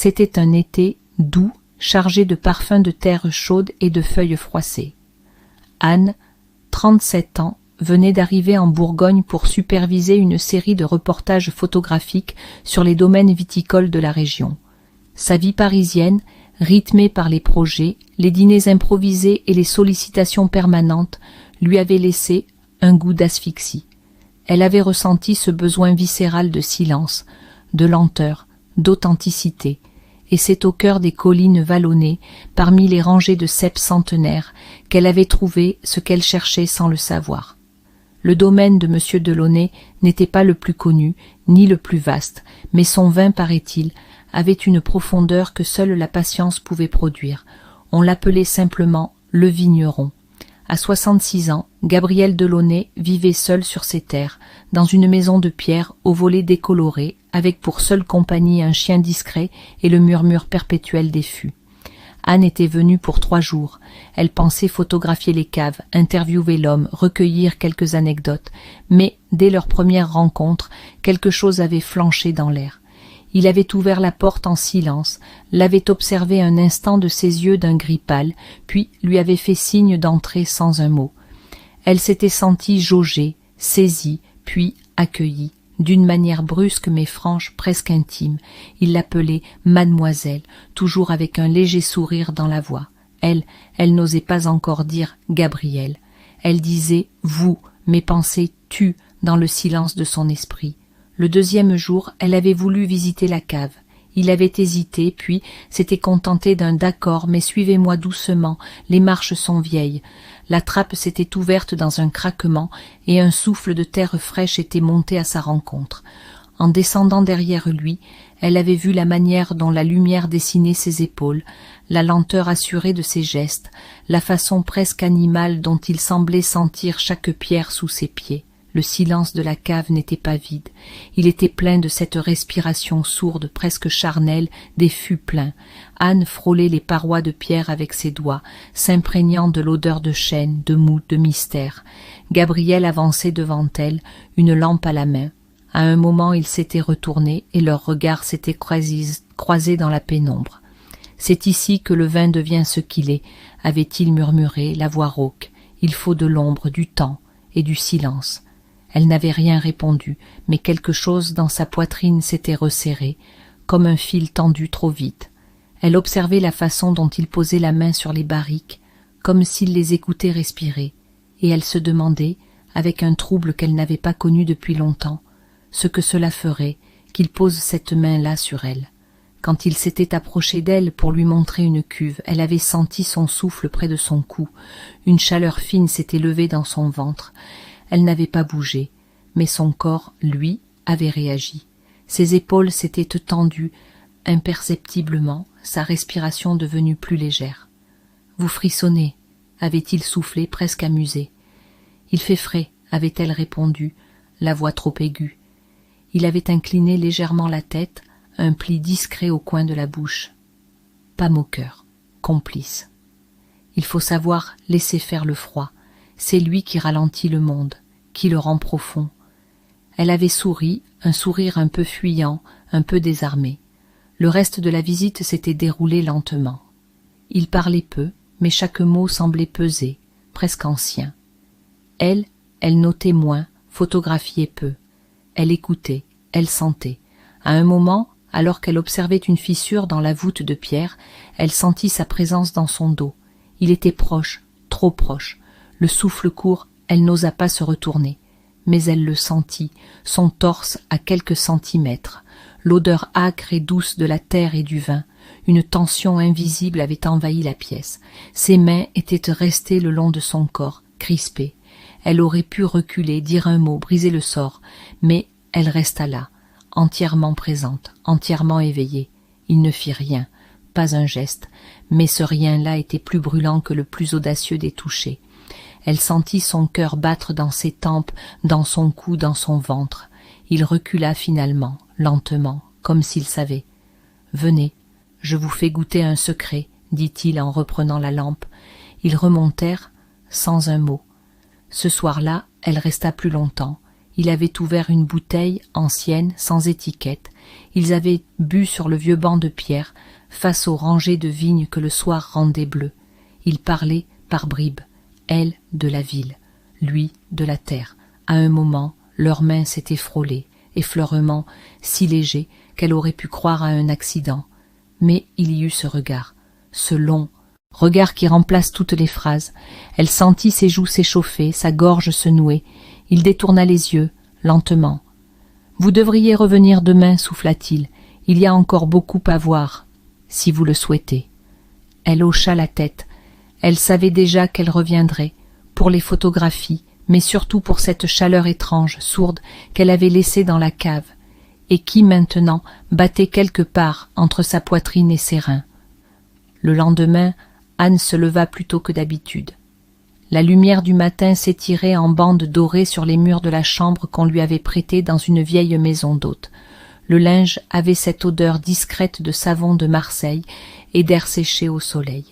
C'était un été doux, chargé de parfums de terre chaude et de feuilles froissées. Anne, 37 ans, venait d'arriver en Bourgogne pour superviser une série de reportages photographiques sur les domaines viticoles de la région. Sa vie parisienne, rythmée par les projets, les dîners improvisés et les sollicitations permanentes, lui avait laissé un goût d'asphyxie. Elle avait ressenti ce besoin viscéral de silence, de lenteur, d'authenticité, et c'est au cœur des collines vallonnées, parmi les rangées de cèpes centenaires, qu'elle avait trouvé ce qu'elle cherchait sans le savoir. Le domaine de M. Delaunay n'était pas le plus connu, ni le plus vaste, mais son vin, paraît-il, avait une profondeur que seule la patience pouvait produire. On l'appelait simplement le vigneron. À 66 ans, Gabriel Delaunay vivait seul sur ses terres, dans une maison de pierre aux volets décolorés, avec pour seule compagnie un chien discret et le murmure perpétuel des fûts. Anne était venue pour 3 jours. Elle pensait photographier les caves, interviewer l'homme, recueillir quelques anecdotes. Mais, dès leur première rencontre, quelque chose avait flanché dans l'air. Il avait ouvert la porte en silence, l'avait observé un instant de ses yeux d'un gris pâle, puis lui avait fait signe d'entrer sans un mot. Elle s'était sentie jaugée, saisie, puis accueillie. D'une manière brusque mais franche, presque intime. Il l'appelait mademoiselle, toujours avec un léger sourire dans la voix. Elle n'osait pas encore dire Gabriel. Elle disait vous, mais pensait tu dans le silence de son esprit. Le 2e jour, elle avait voulu visiter la cave. Il avait hésité, puis s'était contenté d'un d'accord, mais suivez-moi doucement, les marches sont vieilles. La trappe s'était ouverte dans un craquement, et un souffle de terre fraîche était monté à sa rencontre. En descendant derrière lui, elle avait vu la manière dont la lumière dessinait ses épaules, la lenteur assurée de ses gestes, la façon presque animale dont il semblait sentir chaque pierre sous ses pieds. Le silence de la cave n'était pas vide. Il était plein de cette respiration sourde, presque charnelle, des fûts pleins. Anne frôlait les parois de pierre avec ses doigts, s'imprégnant de l'odeur de chêne, de moût, de mystère. Gabriel avançait devant elle, une lampe à la main. À un moment, il s'était retourné et leurs regards s'étaient croisés dans la pénombre. « C'est ici que le vin devient ce qu'il est », avait-il murmuré, la voix rauque. « Il faut de l'ombre, du temps et du silence. » Elle n'avait rien répondu, mais quelque chose dans sa poitrine s'était resserré, comme un fil tendu trop vite. Elle observait la façon dont il posait la main sur les barriques, comme s'il les écoutait respirer, et elle se demandait, avec un trouble qu'elle n'avait pas connu depuis longtemps, ce que cela ferait qu'il pose cette main-là sur elle. Quand il s'était approché d'elle pour lui montrer une cuve, elle avait senti son souffle près de son cou, une chaleur fine s'était levée dans son ventre. Elle n'avait pas bougé, mais son corps, lui, avait réagi. Ses épaules s'étaient tendues imperceptiblement, sa respiration devenue plus légère. « Vous frissonnez » avait-il soufflé, presque amusé. « Il fait frais » avait-elle répondu, la voix trop aiguë. Il avait incliné légèrement la tête, un pli discret au coin de la bouche. Pas moqueur, complice. Il faut savoir laisser faire le froid. C'est lui qui ralentit le monde, qui le rend profond. Elle avait souri, un sourire un peu fuyant, un peu désarmé. Le reste de la visite s'était déroulé lentement. Il parlait peu, mais chaque mot semblait peser, presque ancien. Elle notait moins, photographiait peu. Elle écoutait, elle sentait. À un moment, alors qu'elle observait une fissure dans la voûte de pierre, elle sentit sa présence dans son dos. Il était proche, trop proche. Le souffle court, elle n'osa pas se retourner. Mais elle le sentit, son torse à quelques centimètres. L'odeur âcre et douce de la terre et du vin. Une tension invisible avait envahi la pièce. Ses mains étaient restées le long de son corps, crispées. Elle aurait pu reculer, dire un mot, briser le sort. Mais elle resta là, entièrement présente, entièrement éveillée. Il ne fit rien, pas un geste. Mais ce rien-là était plus brûlant que le plus audacieux des touchés. Elle sentit son cœur battre dans ses tempes, dans son cou, dans son ventre. Il recula finalement, lentement, comme s'il savait. « Venez, je vous fais goûter un secret, » dit-il en reprenant la lampe. Ils remontèrent, sans un mot. Ce soir-là, elle resta plus longtemps. Il avait ouvert une bouteille ancienne, sans étiquette. Ils avaient bu sur le vieux banc de pierre, face aux rangées de vignes que le soir rendait bleues. Ils parlaient par bribes, elle de la ville, lui de la terre. À un moment, leurs mains s'étaient frôlées, effleurement si léger qu'elle aurait pu croire à un accident. Mais il y eut ce regard, ce long regard qui remplace toutes les phrases. Elle sentit ses joues s'échauffer, sa gorge se nouer. Il détourna les yeux, lentement. « Vous devriez revenir demain, souffla-t-il. Il y a encore beaucoup à voir, si vous le souhaitez. » Elle hocha la tête. Elle savait déjà qu'elle reviendrait, pour les photographies, mais surtout pour cette chaleur étrange, sourde, qu'elle avait laissée dans la cave, et qui, maintenant, battait quelque part entre sa poitrine et ses reins. Le lendemain, Anne se leva plus tôt que d'habitude. La lumière du matin s'étirait en bandes dorées sur les murs de la chambre qu'on lui avait prêtée dans une vieille maison d'hôte. Le linge avait cette odeur discrète de savon de Marseille et d'air séché au soleil.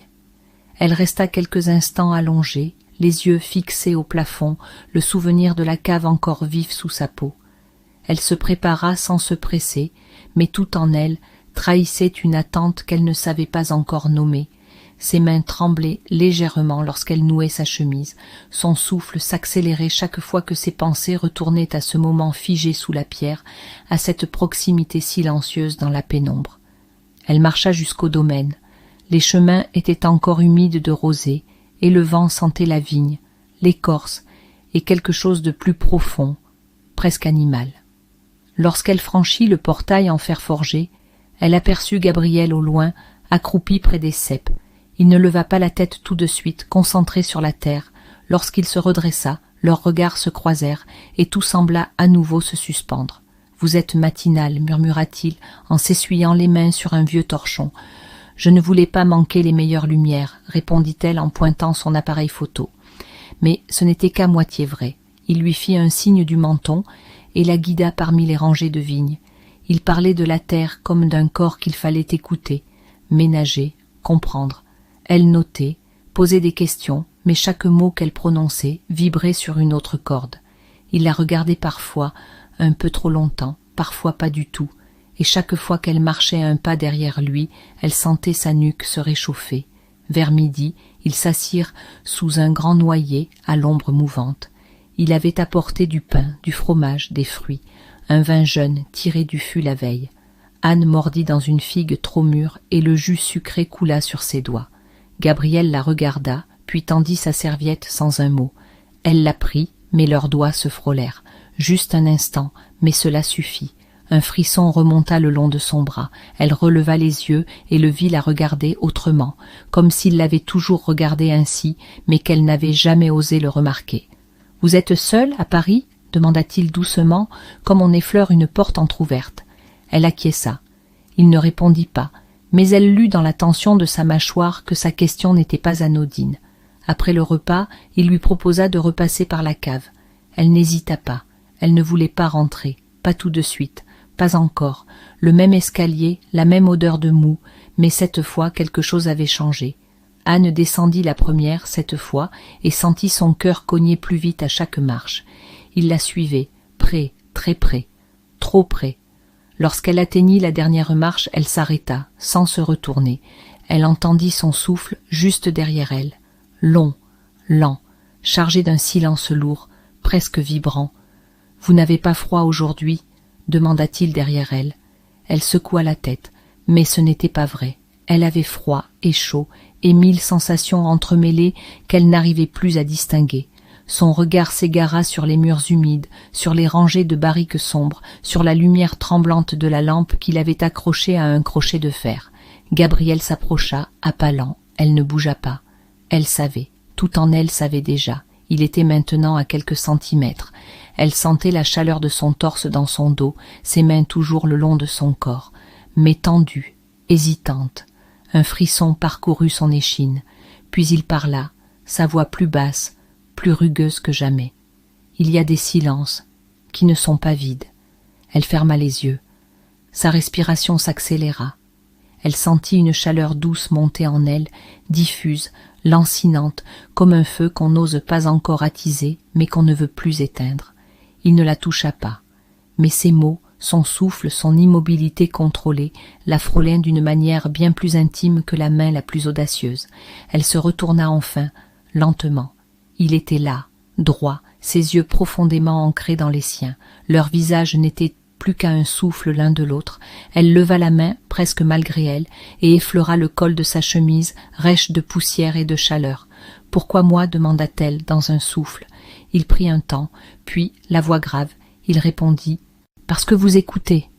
Elle resta quelques instants allongée, les yeux fixés au plafond, le souvenir de la cave encore vif sous sa peau. Elle se prépara sans se presser, mais tout en elle trahissait une attente qu'elle ne savait pas encore nommer. Ses mains tremblaient légèrement lorsqu'elle nouait sa chemise, son souffle s'accélérait chaque fois que ses pensées retournaient à ce moment figé sous la pierre, à cette proximité silencieuse dans la pénombre. Elle marcha jusqu'au domaine. Les chemins étaient encore humides de rosée, et le vent sentait la vigne, l'écorce et quelque chose de plus profond, presque animal. Lorsqu'elle franchit le portail en fer forgé, elle aperçut Gabriel au loin, accroupi près des ceps. Il ne leva pas la tête tout de suite, concentré sur la terre. Lorsqu'il se redressa, leurs regards se croisèrent, et tout sembla à nouveau se suspendre. « Vous êtes matinal, murmura-t-il, en s'essuyant les mains sur un vieux torchon. « Je ne voulais pas manquer les meilleures lumières, répondit-elle en pointant son appareil photo. Mais ce n'était qu'à moitié vrai. Il lui fit un signe du menton, et la guida parmi les rangées de vignes. Il parlait de la terre comme d'un corps qu'il fallait écouter, ménager, comprendre. Elle notait, posait des questions, mais chaque mot qu'elle prononçait vibrait sur une autre corde. Il la regardait parfois un peu trop longtemps, parfois pas du tout, et chaque fois qu'elle marchait un pas derrière lui, elle sentait sa nuque se réchauffer. Vers midi, ils s'assirent sous un grand noyer à l'ombre mouvante. Il avait apporté du pain, du fromage, des fruits, un vin jeune tiré du fût la veille. Anne mordit dans une figue trop mûre et le jus sucré coula sur ses doigts. Gabriel la regarda, puis tendit sa serviette sans un mot. Elle la prit, mais leurs doigts se frôlèrent. Juste un instant, mais cela suffit. Un frisson remonta le long de son bras. Elle releva les yeux et le vit la regarder autrement, comme s'il l'avait toujours regardée ainsi, mais qu'elle n'avait jamais osé le remarquer. « Vous êtes seule à Paris ?» demanda-t-il doucement, comme on effleure une porte entr'ouverte. Elle acquiesça. Il ne répondit pas, mais elle lut dans la tension de sa mâchoire que sa question n'était pas anodine. Après le repas, il lui proposa de repasser par la cave. Elle n'hésita pas. Elle ne voulait pas rentrer, pas tout de suite, pas encore. Le même escalier, la même odeur de mou, mais cette fois quelque chose avait changé. Anne descendit la première, cette fois, et sentit son cœur cogner plus vite à chaque marche. Il la suivait, près, très près, trop près. Lorsqu'elle atteignit la dernière marche, elle s'arrêta, sans se retourner. Elle entendit son souffle juste derrière elle, long, lent, chargé d'un silence lourd, presque vibrant. « Vous n'avez pas froid aujourd'hui ?» demanda-t-il derrière elle. Elle secoua la tête, mais ce n'était pas vrai. Elle avait froid et chaud, et mille sensations entremêlées qu'elle n'arrivait plus à distinguer. Son regard s'égara sur les murs humides, sur les rangées de barriques sombres, sur la lumière tremblante de la lampe qu'il avait accrochée à un crochet de fer. Gabriel s'approcha, à pas lents. Elle ne bougea pas. Elle savait, tout en elle savait déjà. Il était maintenant à quelques centimètres. Elle sentait la chaleur de son torse dans son dos, ses mains toujours le long de son corps, mais tendues, hésitantes. Un frisson parcourut son échine, puis il parla, sa voix plus basse, plus rugueuse que jamais. Il y a des silences qui ne sont pas vides. Elle ferma les yeux. Sa respiration s'accéléra. Elle sentit une chaleur douce monter en elle, diffuse, lancinante, comme un feu qu'on n'ose pas encore attiser, mais qu'on ne veut plus éteindre. Il ne la toucha pas. Mais ses mots, son souffle, son immobilité contrôlée, la frôlaient d'une manière bien plus intime que la main la plus audacieuse. Elle se retourna enfin, lentement. Il était là, droit, ses yeux profondément ancrés dans les siens. Leurs visages n'étaient plus qu'à un souffle l'un de l'autre. Elle leva la main, presque malgré elle, et effleura le col de sa chemise, rêche de poussière et de chaleur. « Pourquoi moi ?» demanda-t-elle dans un souffle. Il prit un temps, puis, la voix grave, il répondit « Parce que vous écoutez,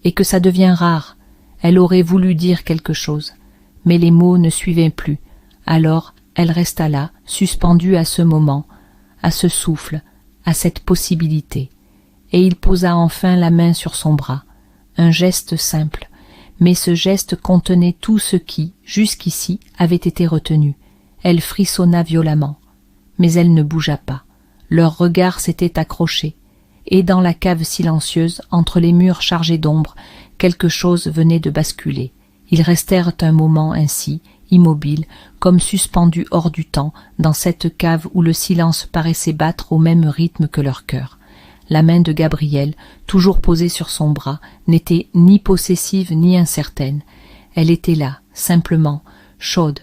et que ça devient rare. » Elle aurait voulu dire quelque chose, mais les mots ne suivaient plus. Alors, elle resta là, suspendue à ce moment, à ce souffle, à cette possibilité. Et il posa enfin la main sur son bras. Un geste simple, mais ce geste contenait tout ce qui, jusqu'ici, avait été retenu. Elle frissonna violemment, mais elle ne bougea pas. Leurs regards s'étaient accrochés, et dans la cave silencieuse, entre les murs chargés d'ombre, quelque chose venait de basculer. Ils restèrent un moment ainsi, immobiles, comme suspendus hors du temps, dans cette cave où le silence paraissait battre au même rythme que leur cœur. La main de Gabriel, toujours posée sur son bras, n'était ni possessive ni incertaine. Elle était là, simplement, chaude,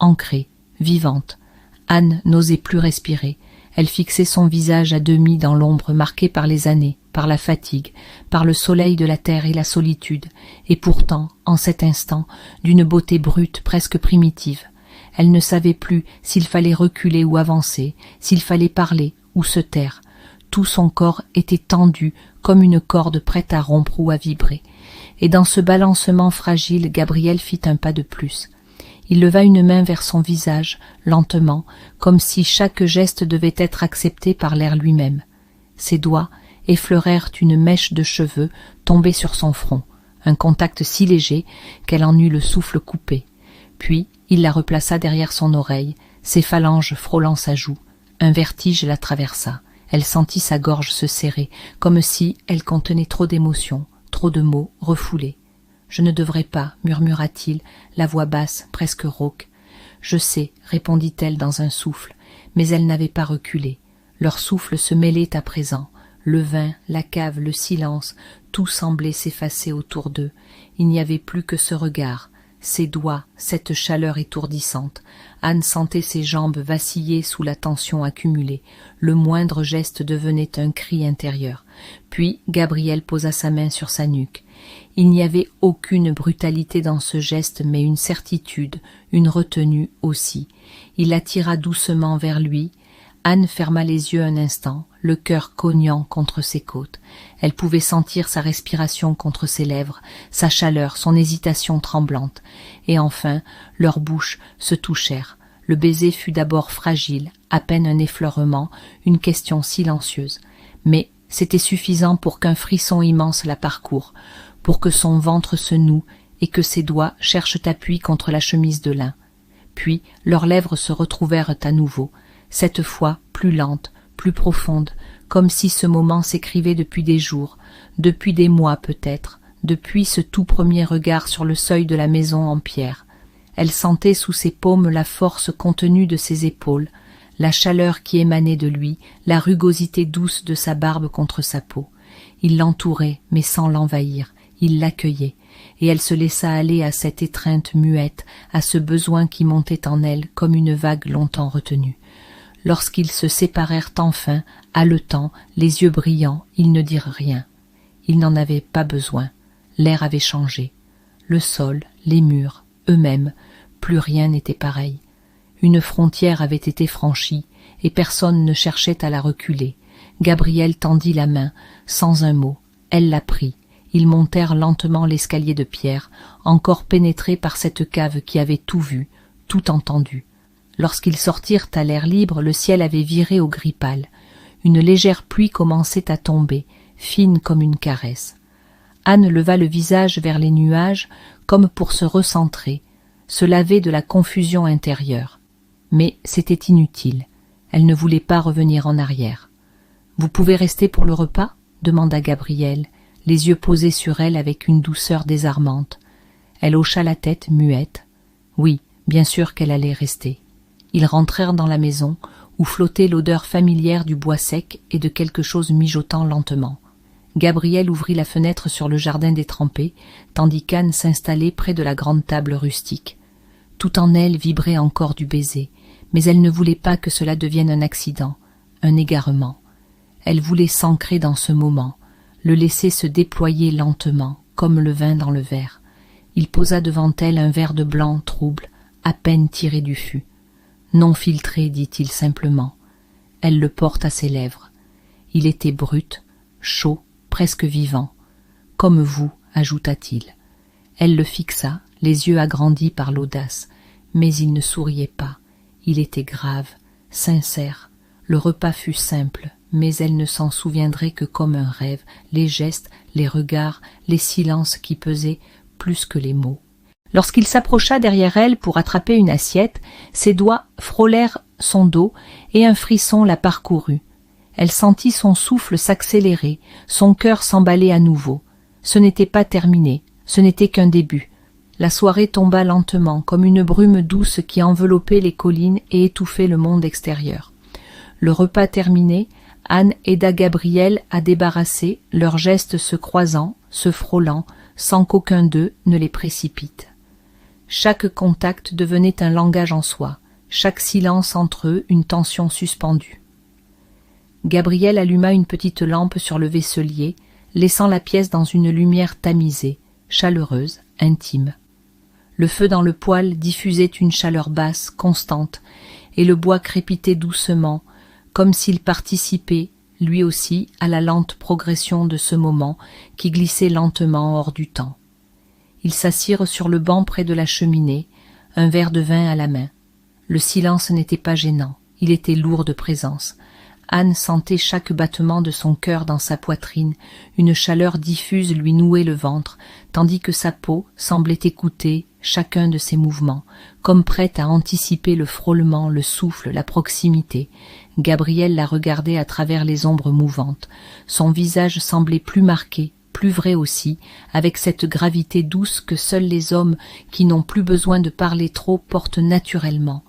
ancrée, vivante. Anne n'osait plus respirer. Elle fixait son visage à demi dans l'ombre marquée par les années, par la fatigue, par le soleil de la terre et la solitude, et pourtant, en cet instant, d'une beauté brute, presque primitive. Elle ne savait plus s'il fallait reculer ou avancer, s'il fallait parler ou se taire. Tout son corps était tendu comme une corde prête à rompre ou à vibrer. Et dans ce balancement fragile, Gabriel fit un pas de plus. Il leva une main vers son visage, lentement, comme si chaque geste devait être accepté par l'air lui-même. Ses doigts effleurèrent une mèche de cheveux tombée sur son front, un contact si léger qu'elle en eut le souffle coupé. Puis il la replaça derrière son oreille, ses phalanges frôlant sa joue. Un vertige la traversa. Elle sentit sa gorge se serrer, comme si elle contenait trop d'émotions, trop de mots refoulés. « Je ne devrais pas, murmura-t-il, la voix basse, presque rauque. « Je sais, répondit-elle dans un souffle, mais elle n'avait pas reculé. Leurs souffles se mêlaient à présent. Le vin, la cave, le silence, tout semblait s'effacer autour d'eux. Il n'y avait plus que ce regard, ses doigts, cette chaleur étourdissante. Anne sentait ses jambes vaciller sous la tension accumulée. Le moindre geste devenait un cri intérieur. Puis Gabriel posa sa main sur sa nuque. Il n'y avait aucune brutalité dans ce geste, mais une certitude, une retenue aussi. Il la tira doucement vers lui. Anne ferma les yeux un instant, le cœur cognant contre ses côtes. Elle pouvait sentir sa respiration contre ses lèvres, sa chaleur, son hésitation tremblante. Et enfin, leurs bouches se touchèrent. Le baiser fut d'abord fragile, à peine un effleurement, une question silencieuse. Mais c'était suffisant pour qu'un frisson immense la parcourt, pour que son ventre se noue et que ses doigts cherchent appui contre la chemise de lin. Puis leurs lèvres se retrouvèrent à nouveau, cette fois plus lentes, plus profondes, comme si ce moment s'écrivait depuis des jours, depuis des mois peut-être, depuis ce tout premier regard sur le seuil de la maison en pierre. Elle sentait sous ses paumes la force contenue de ses épaules, la chaleur qui émanait de lui, la rugosité douce de sa barbe contre sa peau. Il l'entourait, mais sans l'envahir, il l'accueillait, et elle se laissa aller à cette étreinte muette, à ce besoin qui montait en elle comme une vague longtemps retenue. Lorsqu'ils se séparèrent enfin, haletants, les yeux brillants, ils ne dirent rien. Ils n'en avaient pas besoin. L'air avait changé. Le sol, les murs, eux-mêmes, plus rien n'était pareil. Une frontière avait été franchie, et personne ne cherchait à la reculer. Gabriel tendit la main, sans un mot. Elle la prit. Ils montèrent lentement l'escalier de pierre, encore pénétrés par cette cave qui avait tout vu, tout entendu. Lorsqu'ils sortirent à l'air libre, le ciel avait viré au gris pâle. Une légère pluie commençait à tomber, fine comme une caresse. Anne leva le visage vers les nuages, comme pour se recentrer, se laver de la confusion intérieure. Mais c'était inutile. Elle ne voulait pas revenir en arrière. « Vous pouvez rester pour le repas ?» demanda Gabriel, les yeux posés sur elle avec une douceur désarmante. Elle hocha la tête, muette. Oui, bien sûr qu'elle allait rester. Ils rentrèrent dans la maison, où flottait l'odeur familière du bois sec et de quelque chose mijotant lentement. Gabriel ouvrit la fenêtre sur le jardin détrempé, tandis qu'Anne s'installait près de la grande table rustique. Tout en elle vibrait encore du baiser, mais elle ne voulait pas que cela devienne un accident, un égarement. Elle voulait s'ancrer dans ce moment, le laisser se déployer lentement, comme le vin dans le verre. Il posa devant elle un verre de blanc trouble, à peine tiré du fût. Non filtré, dit-il simplement. Elle le porte à ses lèvres. Il était brut, chaud, presque vivant. Comme vous, ajouta-t-il. Elle le fixa, les yeux agrandis par l'audace, mais il ne souriait pas. Il était grave, sincère. Le repas fut simple, mais elle ne s'en souviendrait que comme un rêve, les gestes, les regards, les silences qui pesaient plus que les mots. Lorsqu'il s'approcha derrière elle pour attraper une assiette, ses doigts frôlèrent son dos et un frisson la parcourut. Elle sentit son souffle s'accélérer, son cœur s'emballer à nouveau. Ce n'était pas terminé, ce n'était qu'un début. La soirée tomba lentement, comme une brume douce qui enveloppait les collines et étouffait le monde extérieur. Le repas terminé, Anne aida Gabriel à débarrasser, leurs gestes se croisant, se frôlant, sans qu'aucun d'eux ne les précipite. Chaque contact devenait un langage en soi, chaque silence entre eux une tension suspendue. Gabriel alluma une petite lampe sur le vaisselier, laissant la pièce dans une lumière tamisée, chaleureuse, intime. Le feu dans le poêle diffusait une chaleur basse, constante, et le bois crépitait doucement, comme s'il participait, lui aussi, à la lente progression de ce moment qui glissait lentement hors du temps. Ils s'assirent sur le banc près de la cheminée, un verre de vin à la main. Le silence n'était pas gênant, il était lourd de présence. Anne sentait chaque battement de son cœur dans sa poitrine, une chaleur diffuse lui nouait le ventre, tandis que sa peau semblait écouter chacun de ses mouvements, comme prête à anticiper le frôlement, le souffle, la proximité. Gabriel la regardait à travers les ombres mouvantes. Son visage semblait plus marqué, plus vrai aussi, avec cette gravité douce que seuls les hommes qui n'ont plus besoin de parler trop portent naturellement.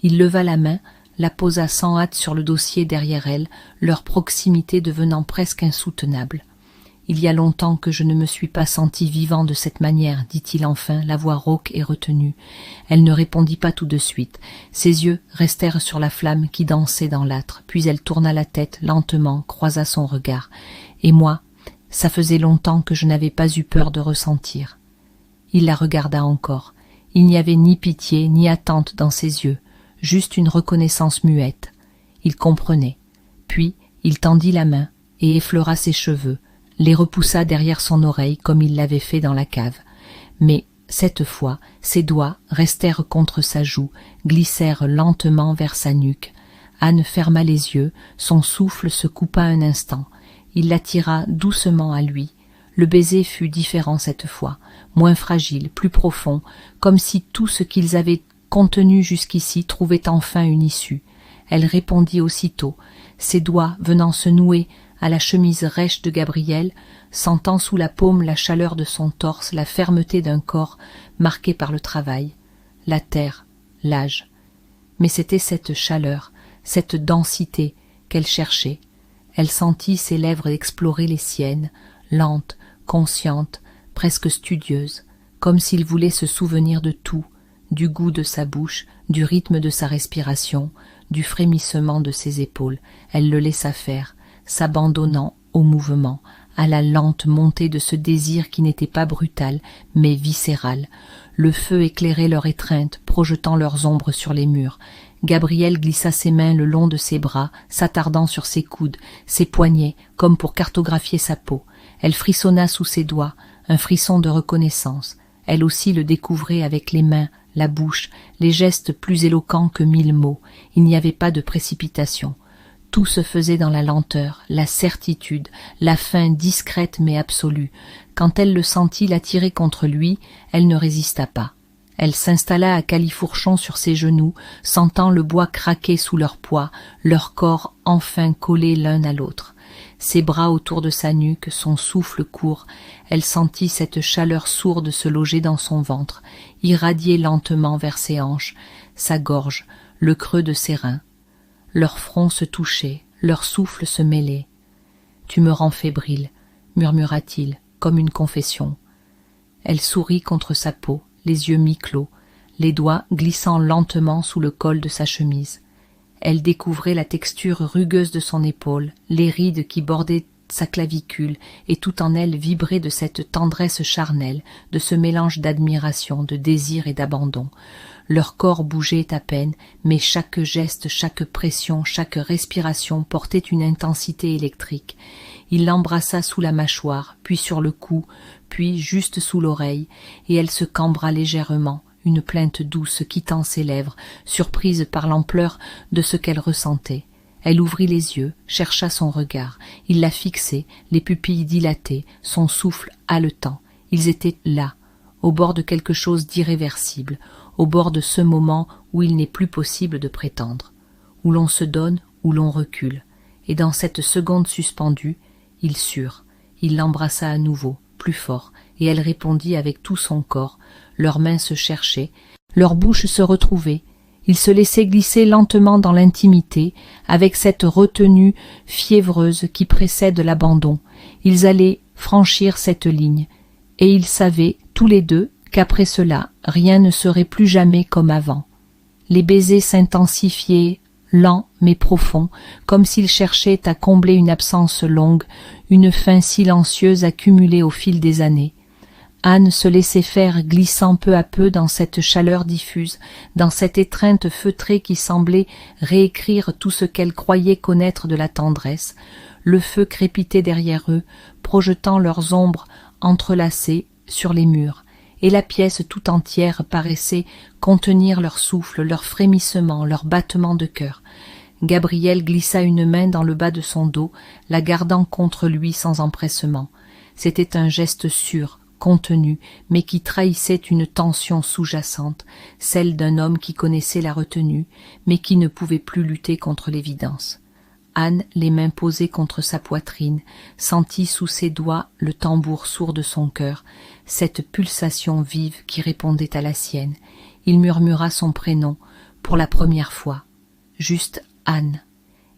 Il leva la main, la posa sans hâte sur le dossier derrière elle, leur proximité devenant presque insoutenable. « Il y a longtemps que je ne me suis pas senti vivant de cette manière, dit-il enfin, la voix rauque et retenue. Elle ne répondit pas tout de suite. Ses yeux restèrent sur la flamme qui dansait dans l'âtre, puis elle tourna la tête lentement, croisa son regard. Et moi, ça faisait longtemps que je n'avais pas eu peur de ressentir. Il la regarda encore. Il n'y avait ni pitié ni attente dans ses yeux, juste une reconnaissance muette. Il comprenait. Puis il tendit la main et effleura ses cheveux, les repoussa derrière son oreille comme il l'avait fait dans la cave. Mais cette fois, ses doigts restèrent contre sa joue, glissèrent lentement vers sa nuque. Anne ferma les yeux, son souffle se coupa un instant. Il l'attira doucement à lui. Le baiser fut différent cette fois, moins fragile, plus profond, comme si tout ce qu'ils avaient contenu jusqu'ici trouvait enfin une issue. Elle répondit aussitôt, ses doigts venant se nouer à la chemise rêche de Gabriel, sentant sous la paume la chaleur de son torse, la fermeté d'un corps marqué par le travail, la terre, l'âge. Mais c'était cette chaleur, cette densité qu'elle cherchait. Elle sentit ses lèvres explorer les siennes, lentes, conscientes, presque studieuses, comme s'il voulait se souvenir de tout, du goût de sa bouche, du rythme de sa respiration, du frémissement de ses épaules. Elle le laissa faire, s'abandonnant au mouvement, à la lente montée de ce désir qui n'était pas brutal, mais viscéral. Le feu éclairait leur étreinte, projetant leurs ombres sur les murs. Gabriel glissa ses mains le long de ses bras, s'attardant sur ses coudes, ses poignets, comme pour cartographier sa peau. Elle frissonna sous ses doigts, un frisson de reconnaissance. Elle aussi le découvrait avec les mains, la bouche, les gestes plus éloquents que 1000 mots. Il n'y avait pas de précipitation. Tout se faisait dans la lenteur, la certitude, la faim discrète mais absolue. Quand elle le sentit l'attirer contre lui, elle ne résista pas. Elle s'installa à califourchon sur ses genoux, sentant le bois craquer sous leur poids, leur corps enfin collés l'un à l'autre. Ses bras autour de sa nuque, son souffle court, elle sentit cette chaleur sourde se loger dans son ventre, irradier lentement vers ses hanches, sa gorge, le creux de ses reins. Leurs fronts se touchaient, leurs souffles se mêlaient. « Tu me rends fébrile, » murmura-t-il, comme une confession. Elle sourit contre sa peau, les yeux mi-clos, les doigts glissant lentement sous le col de sa chemise. Elle découvrait la texture rugueuse de son épaule, les rides qui bordaient sa clavicule, et tout en elle vibrait de cette tendresse charnelle, de ce mélange d'admiration, de désir et d'abandon. Leur corps bougeait à peine, mais chaque geste, chaque pression, chaque respiration portait une intensité électrique. Il l'embrassa sous la mâchoire, puis sur le cou, puis juste sous l'oreille, et elle se cambra légèrement, une plainte douce quittant ses lèvres, surprise par l'ampleur de ce qu'elle ressentait. Elle ouvrit les yeux, chercha son regard. Il la fixait, les pupilles dilatées, son souffle haletant. Ils étaient là, au bord de quelque chose d'irréversible, au bord de ce moment où il n'est plus possible de prétendre, où l'on se donne, où l'on recule. Et dans cette seconde suspendue, ils surent. Il l'embrassa à nouveau, plus fort, et elle répondit avec tout son corps. Leurs mains se cherchaient, leurs bouches se retrouvaient. Ils se laissaient glisser lentement dans l'intimité, avec cette retenue fiévreuse qui précède l'abandon. Ils allaient franchir cette ligne, et ils savaient, tous les deux, qu'après cela, rien ne serait plus jamais comme avant. Les baisers s'intensifiaient, lents mais profonds, comme s'ils cherchaient à combler une absence longue, une faim silencieuse accumulée au fil des années. Anne se laissait faire, glissant peu à peu dans cette chaleur diffuse, dans cette étreinte feutrée qui semblait réécrire tout ce qu'elle croyait connaître de la tendresse. Le feu crépitait derrière eux, projetant leurs ombres entrelacées sur les murs, et la pièce tout entière paraissait contenir leur souffle, leur frémissement, leur battement de cœur. Gabriel glissa une main dans le bas de son dos, la gardant contre lui sans empressement. C'était un geste sûr, contenu, mais qui trahissait une tension sous-jacente, celle d'un homme qui connaissait la retenue, mais qui ne pouvait plus lutter contre l'évidence. Anne, les mains posées contre sa poitrine, sentit sous ses doigts le tambour sourd de son cœur, cette pulsation vive qui répondait à la sienne. Il murmura son prénom, pour la première fois, juste Anne.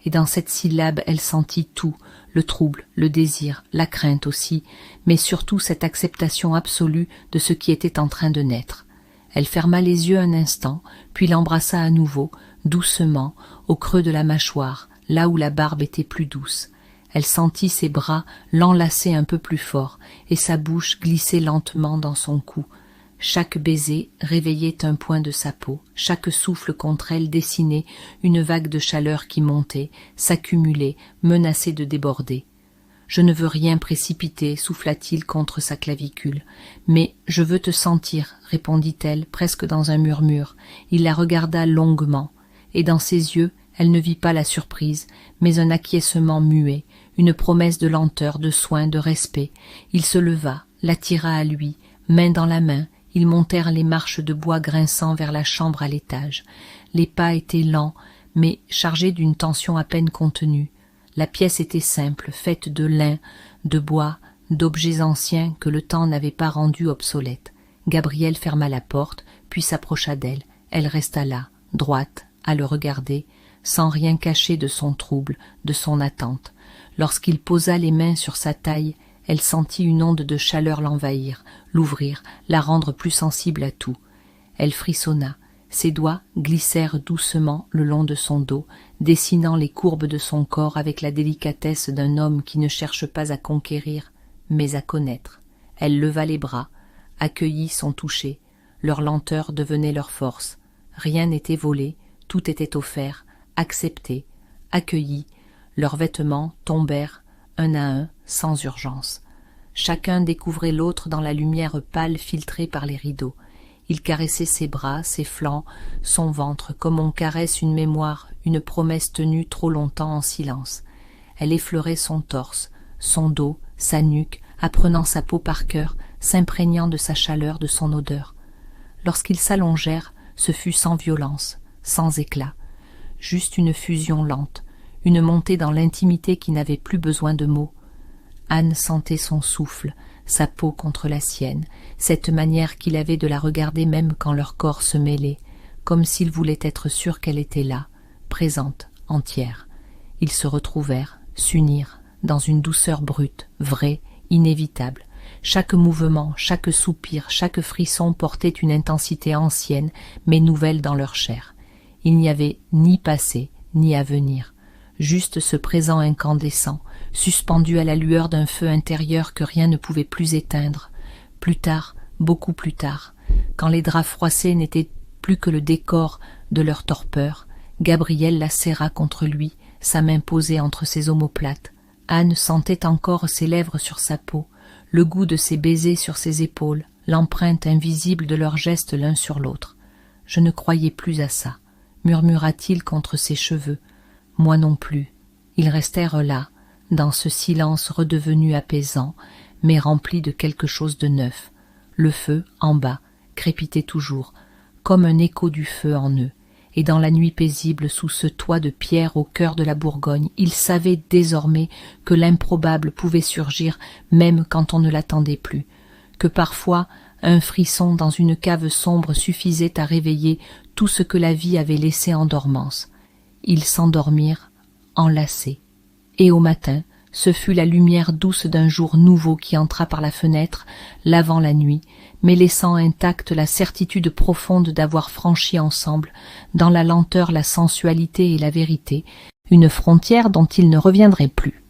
Et dans cette syllabe, elle sentit tout, le trouble, le désir, la crainte aussi, mais surtout cette acceptation absolue de ce qui était en train de naître. Elle ferma les yeux un instant, puis l'embrassa à nouveau, doucement, au creux de la mâchoire, là où la barbe était plus douce. Elle sentit ses bras l'enlacer un peu plus fort, et sa bouche glisser lentement dans son cou. Chaque baiser réveillait un point de sa peau, chaque souffle contre elle dessinait une vague de chaleur qui montait, s'accumulait, menaçait de déborder. « Je ne veux rien précipiter, souffla-t-il contre sa clavicule. « Mais je veux te sentir, répondit-elle, presque dans un murmure. Il la regarda longuement, et dans ses yeux, elle ne vit pas la surprise, mais un acquiescement muet, une promesse de lenteur, de soin, de respect. Il se leva, l'attira à lui, main dans la main. Ils montèrent les marches de bois grinçant vers la chambre à l'étage. Les pas étaient lents, mais chargés d'une tension à peine contenue. La pièce était simple, faite de lin, de bois, d'objets anciens que le temps n'avait pas rendus obsolètes. Gabriel ferma la porte, puis s'approcha d'elle. Elle resta là, droite, à le regarder, sans rien cacher de son trouble, de son attente. Lorsqu'il posa les mains sur sa taille, elle sentit une onde de chaleur l'envahir, l'ouvrir, la rendre plus sensible à tout. Elle frissonna, ses doigts glissèrent doucement le long de son dos, dessinant les courbes de son corps avec la délicatesse d'un homme qui ne cherche pas à conquérir, mais à connaître. Elle leva les bras, accueillit son toucher, leur lenteur devenait leur force. Rien n'était volé, tout était offert, accepté, accueilli. Leurs vêtements tombèrent, un à un, sans urgence. Chacun découvrait l'autre dans la lumière pâle filtrée par les rideaux. Il caressait ses bras, ses flancs, son ventre, comme on caresse une mémoire, une promesse tenue trop longtemps en silence. Elle effleurait son torse, son dos, sa nuque, apprenant sa peau par cœur, s'imprégnant de sa chaleur, de son odeur. Lorsqu'ils s'allongèrent, ce fut sans violence, sans éclat, juste une fusion lente, une montée dans l'intimité qui n'avait plus besoin de mots. Anne sentait son souffle, sa peau contre la sienne, cette manière qu'il avait de la regarder même quand leurs corps se mêlaient, comme s'il voulait être sûr qu'elle était là, présente, entière. Ils se retrouvèrent, s'unirent, dans une douceur brute, vraie, inévitable. Chaque mouvement, chaque soupir, chaque frisson portait une intensité ancienne, mais nouvelle dans leur chair. Il n'y avait ni passé, ni avenir, juste ce présent incandescent, suspendu à la lueur d'un feu intérieur que rien ne pouvait plus éteindre. Plus tard, beaucoup plus tard, quand les draps froissés n'étaient plus que le décor de leur torpeur, Gabriel la serra contre lui, sa main posée entre ses omoplates. Anne sentait encore ses lèvres sur sa peau, le goût de ses baisers sur ses épaules, l'empreinte invisible de leurs gestes l'un sur l'autre. « Je ne croyais plus à ça », murmura-t-il contre ses cheveux. « Moi non plus. » Ils restèrent là, dans ce silence redevenu apaisant, mais rempli de quelque chose de neuf. Le feu, en bas, crépitait toujours, comme un écho du feu en eux, et dans la nuit paisible sous ce toit de pierre au cœur de la Bourgogne, ils savaient désormais que l'improbable pouvait surgir même quand on ne l'attendait plus, que parfois un frisson dans une cave sombre suffisait à réveiller tout ce que la vie avait laissé en dormance. Ils s'endormirent, enlacés, et au matin, ce fut la lumière douce d'un jour nouveau qui entra par la fenêtre, lavant la nuit, mais laissant intacte la certitude profonde d'avoir franchi ensemble, dans la lenteur, la sensualité et la vérité, une frontière dont ils ne reviendraient plus.